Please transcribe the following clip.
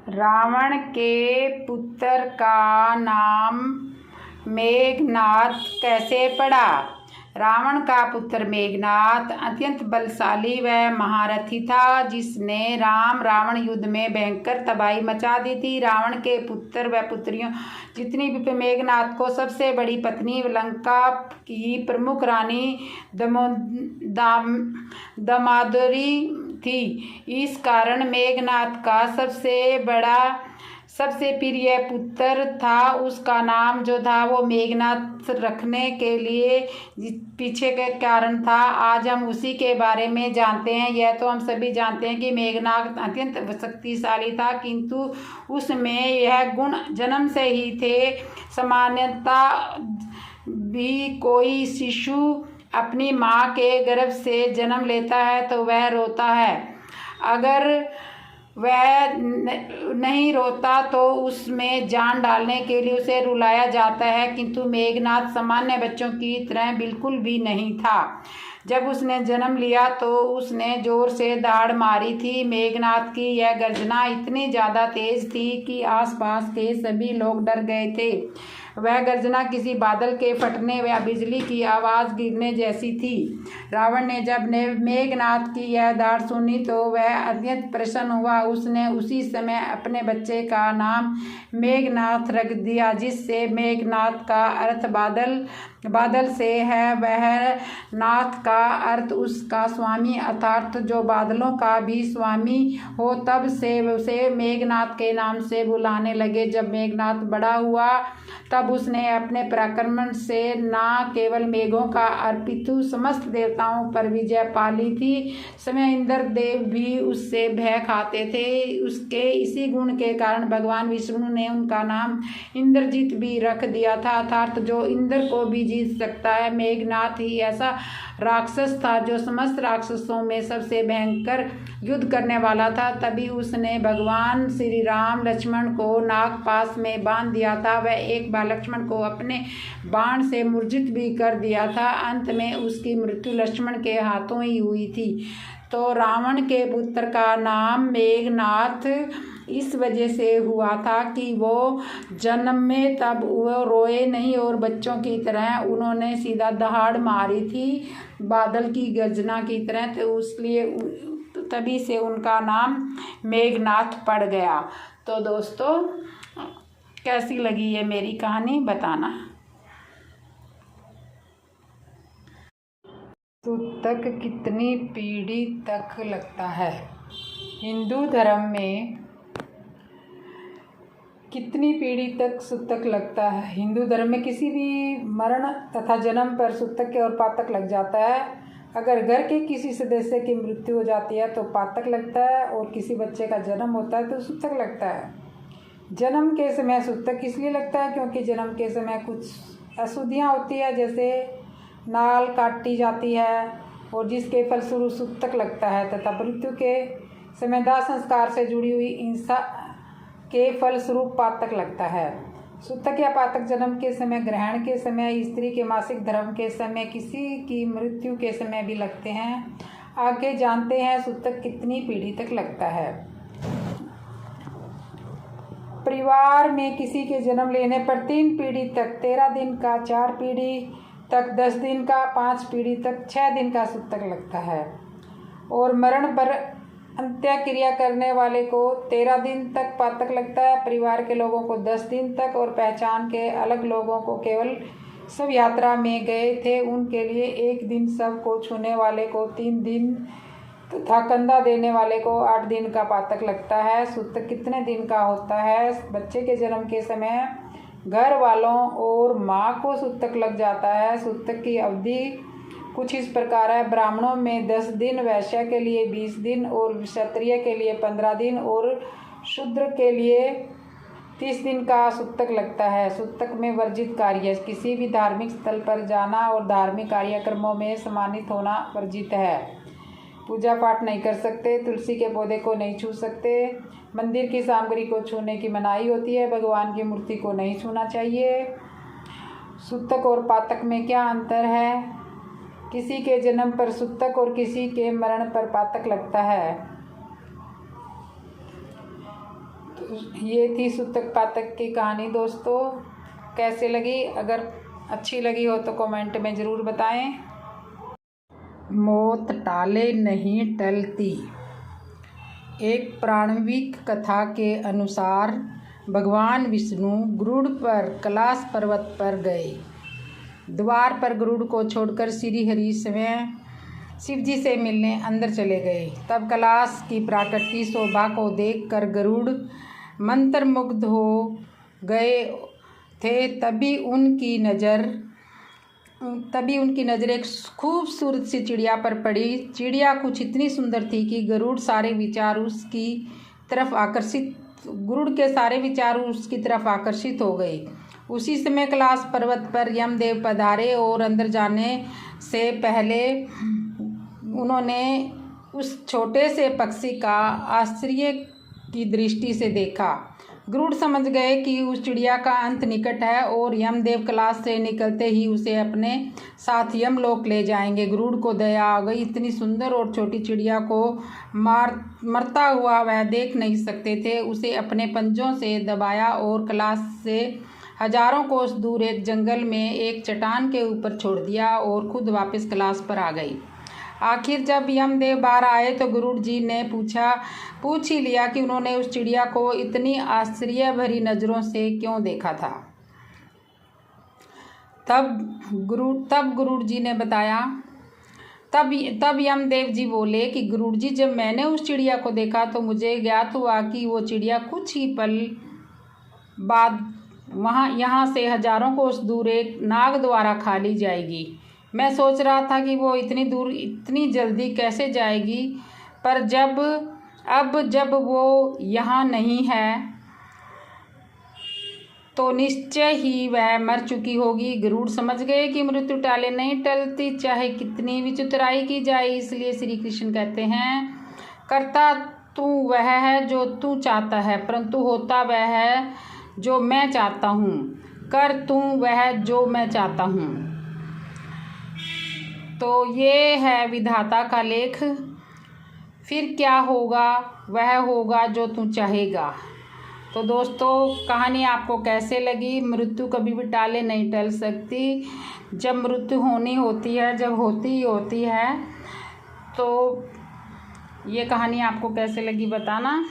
रावण के पुत्र का नाम मेघनाद कैसे पड़ा। रावण का पुत्र मेघनाद अत्यंत बलशाली व महारथी था, जिसने रावण युद्ध में भयंकर तबाही मचा दी थी। रावण के पुत्र व पुत्रियों जितनी भी मेघनाद को सबसे बड़ी पत्नी लंका की प्रमुख रानी दमोदरी थी। इस कारण मेघनाद का सबसे प्रिय पुत्र था। उसका नाम जो था वो मेघनाद रखने के लिए पीछे का कारण था, आज हम उसी के बारे में जानते हैं। यह तो हम सभी जानते हैं कि मेघनाद अत्यंत शक्तिशाली था, किंतु उसमें यह गुण जन्म से ही थे। सामान्यतः भी कोई शिशु अपनी माँ के गर्भ से जन्म लेता है तो वह रोता है। अगर वह नहीं रोता तो उसमें जान डालने के लिए उसे रुलाया जाता है, किंतु मेघनाद सामान्य बच्चों की तरह बिल्कुल भी नहीं था। जब उसने जन्म लिया तो उसने जोर से दहाड़ मारी थी। मेघनाद की यह गर्जना इतनी ज़्यादा तेज थी कि आसपास के सभी लोग डर गए थे। वह गर्जना किसी बादल के फटने या बिजली की आवाज़ गिरने जैसी थी। रावण ने जब मेघनाद की यह दहाड़ सुनी तो वह अत्यंत प्रसन्न हुआ। उसने उसी समय अपने बच्चे का नाम मेघनाद रख दिया, जिससे मेघनाद का अर्थ बादल से है। वह नाथ का अर्थ उसका स्वामी, अर्थात जो बादलों का भी स्वामी हो। तब से उसे मेघनाद के नाम से बुलाने लगे। जब मेघनाद बड़ा हुआ तब उसने अपने पराक्रम से न केवल मेघों का अपितु समस्त देवताओं पर विजय पा ली थी। समय इंद्र देव भी उससे भय खाते थे। उसके इसी गुण के कारण भगवान विष्णु ने उनका नाम इंद्रजीत भी रख दिया था, अर्थात जो इंद्र को भी जीत सकता है। मेघनाद ही ऐसा राक्षस था जो समस्त राक्षसों में सबसे भयंकर युद्ध करने वाला था। तभी उसने भगवान श्री राम लक्ष्मण को नागपाश में बांध दिया था। वह एक बार लक्ष्मण को अपने बाण से मूर्छित भी कर दिया था। अंत में उसकी मृत्यु लक्ष्मण के हाथों ही हुई थी। तो रावण के पुत्र का नाम मेघनाद इस वजह से हुआ था कि वो जन्म में तब वो रोए नहीं और बच्चों की तरह उन्होंने सीधा दहाड़ मारी थी बादल की गर्जना की तरह, तो इसलिए तभी से उनका नाम मेघनाद पड़ गया। तो दोस्तों, कैसी लगी ये मेरी कहानी बताना। सूतक कितनी पीढ़ी तक लगता है। हिंदू धर्म में कितनी पीढ़ी तक सूतक लगता है। हिंदू धर्म में किसी भी मरण तथा जन्म पर सूतक और पातक लग जाता है। अगर घर के किसी सदस्य की मृत्यु हो जाती है तो पातक लगता है, और किसी बच्चे का जन्म होता है तो सूतक लगता है। जन्म के समय सूतक इसलिए लगता है क्योंकि जन्म के समय कुछ अशुद्धियाँ होती है, जैसे नाल काटी जाती है, और जिसके फलस्वरूप सूतक लगता है, तथा मृत्यु के समय दाह संस्कार से जुड़ी हुई हिंसा के फलस्वरूप पातक लगता है। सूतक या पातक जन्म के समय, ग्रहण के समय, स्त्री के मासिक धर्म के समय, किसी की मृत्यु के समय भी लगते हैं। आगे जानते हैं सूतक कितनी पीढ़ी तक लगता है। परिवार में किसी के जन्म लेने पर 3 पीढ़ी तक, 13 दिन का 4 पीढ़ी तक, 10 दिन का 5 पीढ़ी तक, 6 दिन का सूतक लगता है। और मरण पर अंत्य क्रिया करने वाले को 13 दिन तक पातक लगता है, परिवार के लोगों को 10 दिन तक, और पहचान के अलग लोगों को केवल सब यात्रा में गए थे उनके लिए 1 दिन, सब को छूने वाले को 3 दिन तथा कंधा देने वाले को 8 दिन का पातक लगता है। सूतक कितने दिन का होता है। बच्चे के जन्म के समय घर वालों और माँ को सूतक लग जाता है। सूतक की अवधि कुछ इस प्रकार है। ब्राह्मणों में 10 दिन, वैश्य के लिए 20 दिन, और क्षत्रिय के लिए 15 दिन, और शूद्र के लिए 30 दिन का सूतक लगता है। सूतक में वर्जित कार्य, किसी भी धार्मिक स्थल पर जाना और धार्मिक कार्यक्रमों में सम्मानित होना वर्जित है। पूजा पाठ नहीं कर सकते, तुलसी के पौधे को नहीं छू सकते, मंदिर की सामग्री को छूने की मनाही होती है, भगवान की मूर्ति को नहीं छूना चाहिए। सूतक और पातक में क्या अंतर है। किसी के जन्म पर सूतक और किसी के मरण पर पातक लगता है। तो ये थी सूतक पातक की कहानी दोस्तों। कैसे लगी? अगर अच्छी लगी हो तो कमेंट में ज़रूर बताएं। मौत टाले नहीं टलती। एक पौराणिक कथा के अनुसार भगवान विष्णु गरुड़ पर कैलाश पर्वत पर गए। द्वार पर गरुड़ को छोड़कर श्री हरि स्वयं शिव जी से मिलने अंदर चले गए। तब कैलाश की प्राकृतिक शोभा को देखकर गरुड़ मंत्रमुग्ध हो गए थे। तभी उनकी नज़र एक खूबसूरत सी चिड़िया पर पड़ी। चिड़िया कुछ इतनी सुंदर थी कि गरुड़ के सारे विचार उसकी तरफ आकर्षित हो गए। उसी समय कैलाश पर्वत पर यमदेव पधारे और अंदर जाने से पहले उन्होंने उस छोटे से पक्षी का आश्चर्य की दृष्टि से देखा। गरुड़ समझ गए कि उस चिड़िया का अंत निकट है और यमदेव कैलाश से निकलते ही उसे अपने साथ यमलोक ले जाएंगे। गरुड़ को दया आ गई। इतनी सुंदर और छोटी चिड़िया को मरता हुआ वह देख नहीं सकते थे। उसे अपने पंजों से दबाया और कैलाश से हजारों कोस दूर एक जंगल में एक चट्टान के ऊपर छोड़ दिया और खुद वापस कैलाश पर आ गई। आखिर जब यमदेव बाहर आए तो गरुड़ जी ने पूछ ही लिया कि उन्होंने उस चिड़िया को इतनी आश्चर्य भरी नज़रों से क्यों देखा था। तब गरुड़ जी ने बताया। तब यमदेव जी बोले कि गरुड़ जी, जब मैंने उस चिड़िया को देखा तो मुझे ज्ञात हुआ कि वो चिड़िया कुछ ही पल बाद यहाँ से हजारों कोस दूर एक नाग द्वारा खा ली जाएगी। मैं सोच रहा था कि वो इतनी दूर इतनी जल्दी कैसे जाएगी, पर जब वो यहाँ नहीं है तो निश्चय ही वह मर चुकी होगी। गरुड़ समझ गए कि मृत्यु टाले नहीं टलती, चाहे कितनी भी चतुराई की जाए। इसलिए श्री कृष्ण कहते हैं, करता तू वह है जो तू चाहता है, परंतु होता वह है जो मैं चाहता हूँ। कर तू वह जो मैं चाहता हूँ। तो ये है विधाता का लेख। फिर क्या होगा? वह होगा जो तू चाहेगा। तो दोस्तों, कहानी आपको कैसे लगी? मृत्यु कभी भी टाले नहीं टल सकती। जब मृत्यु होनी होती है, जब होती ही होती है। तो ये कहानी आपको कैसे लगी बताना।